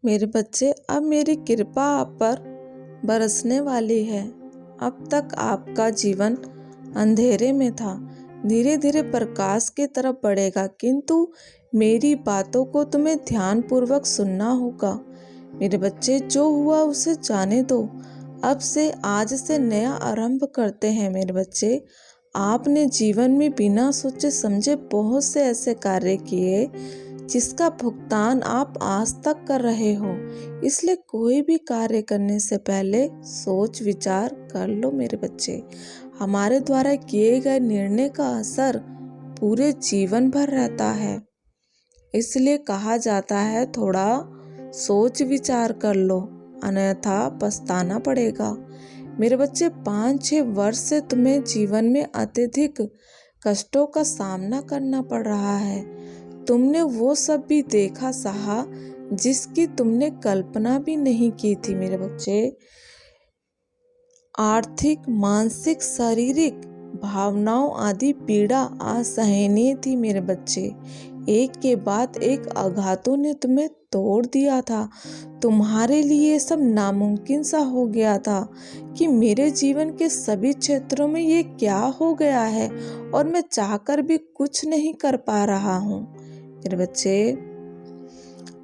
मेरे बच्चे, अब मेरी कृपा आप पर बरसने वाली है। अब तक आपका जीवन अंधेरे में था, धीरे धीरे प्रकाश की तरफ बढ़ेगा, किंतु मेरी बातों को तुम्हें ध्यान पूर्वक सुनना होगा। मेरे बच्चे, जो हुआ उसे जाने दो। अब से आज से नया आरंभ करते हैं। मेरे बच्चे, आपने जीवन में बिना सोचे समझे बहुत से ऐसे कार्य किए जिसका भुगतान आप आज तक कर रहे हो। इसलिए कोई भी कार्य करने से पहले सोच विचार कर लो। मेरे बच्चे, हमारे द्वारा किए गए निर्णय का असर पूरे जीवन भर रहता है। इसलिए कहा जाता है, थोड़ा सोच विचार कर लो, अन्यथा पछताना पड़ेगा। मेरे बच्चे, 5-6 वर्ष से तुम्हें जीवन में अत्यधिक कष्टों का सामना करना पड़ रहा है। तुमने वो सब भी देखा सहा जिसकी तुमने कल्पना भी नहीं की थी। मेरे बच्चे, आर्थिक, मानसिक, शारीरिक भावनाओं आदि पीड़ा असहनीय थी। मेरे बच्चे, एक के बाद एक आघातों ने तुम्हें तोड़ दिया था। तुम्हारे लिए सब नामुमकिन सा हो गया था कि मेरे जीवन के सभी क्षेत्रों में ये क्या हो गया है और मैं चाहकर भी कुछ नहीं कर पा रहा हूँ।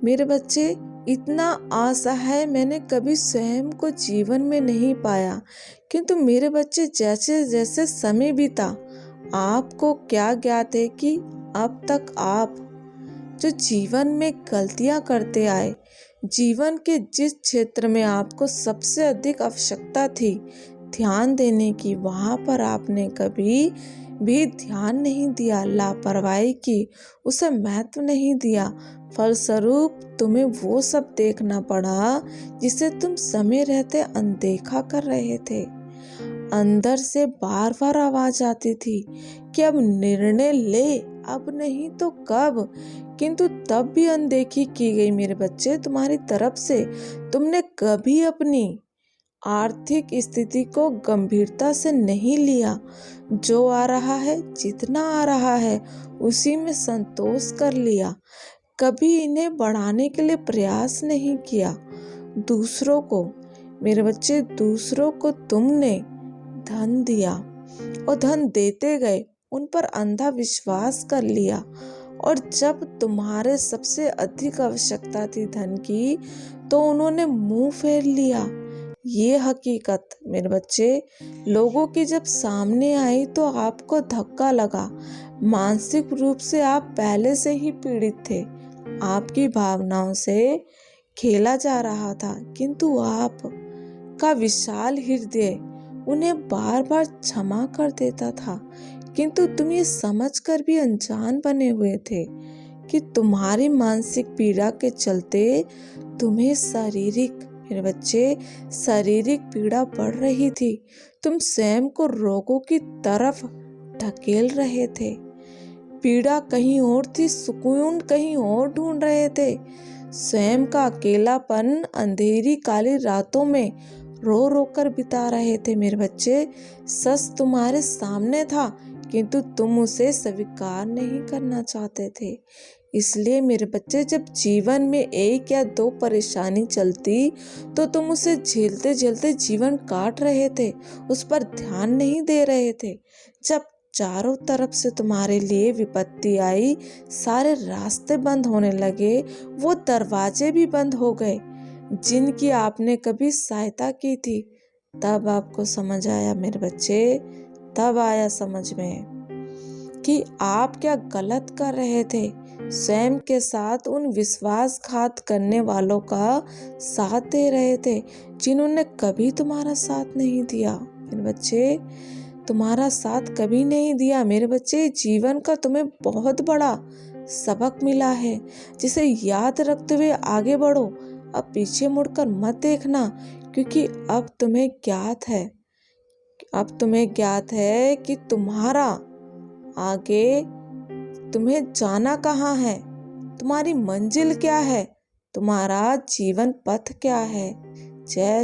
मेरे बच्चे, इतना असहाय मैंने कभी स्वयं को जीवन में नहीं पाया। किंतु मेरे बच्चे, जैसे जैसे समय बीता, आपको क्या ज्ञात है कि अब तक आप जो जीवन में गलतियां करते आए, जीवन के जिस क्षेत्र में आपको सबसे अधिक आवश्यकता थी ध्यान देने की, वहां पर आपने कभी भी ध्यान नहीं दिया, लापरवाही की, उसे महत्व नहीं दिया। फलस्वरूप तुम्हें वो सब देखना पड़ा जिसे तुम समय रहते अनदेखा कर रहे थे। अंदर से बार बार आवाज आती थी कि अब निर्णय ले, अब नहीं तो कब, किंतु तब भी अनदेखी की गई। मेरे बच्चे, तुम्हारी तरफ से तुमने कभी अपनी आर्थिक स्थिति को गंभीरता से नहीं लिया। जो आ रहा है, जितना आ रहा है, उसी में संतोष कर लिया। कभी इन्हें बढ़ाने के लिए प्रयास नहीं किया। दूसरों को, मेरे बच्चे, दूसरों को तुमने धन दिया और धन देते गए, उन पर अंधा विश्वास कर लिया, और जब तुम्हारे सबसे अधिक आवश्यकता थी धन की, तो उन्होंने मुंह फेर लिया। ये हकीकत मेरे बच्चे लोगों की जब सामने आई तो आपको धक्का लगा। मानसिक रूप से आप पहले से ही पीड़ित थे। आपकी भावनाओं से खेला जा रहा था, किंतु आप का विशाल हृदय उन्हें बार बार क्षमा कर देता था। किंतु तुम ये समझकर भी अनजान बने हुए थे कि तुम्हारी मानसिक पीड़ा के चलते तुम्हें शारीरिक, मेरे बच्चे, शारीरिक पीड़ा बढ़ रही थी। तुम स्वयं को रोगों की तरफ ढकेल रहे थे। पीड़ा कहीं और थी, सुकून कहीं और ढूंढ रहे थे। स्वयं का अकेलापन अंधेरी काली रातों में रो रो कर बिता रहे थे। मेरे बच्चे, सच तुम्हारे सामने था, किंतु तुम उसे स्वीकार नहीं करना चाहते थे। इसलिए मेरे बच्चे, जब जीवन में 1 या 2 परेशानी चलती तो तुम उसे झेलते झेलते जीवन काट रहे थे, उस पर ध्यान नहीं दे रहे थे। जब चारों तरफ से तुम्हारे लिए विपत्ति आई, सारे रास्ते बंद होने लगे, वो दरवाजे भी बंद हो गए जिनकी आपने कभी सहायता की थी, तब आपको समझ आया मेरे बच्चे, तब आया समझ में कि आप क्या गलत कर रहे थे। स्वयं के साथ उन विश्वासघात करने वालों का साथ दे रहे थे जिन्होंने कभी तुम्हारा साथ नहीं दिया। मेरे बच्चे, तुम्हारा साथ कभी नहीं दिया। मेरे बच्चे, जीवन का तुम्हें बहुत बड़ा सबक मिला है, जिसे याद रखते हुए आगे बढ़ो। अब पीछे मुड़कर मत देखना, क्योंकि अब तुम्हें ज्ञात है कि तुम्हारा आगे तुम्हें जाना कहाँ है, तुम्हारी मंजिल क्या है, तुम्हारा जीवन पथ क्या है। जय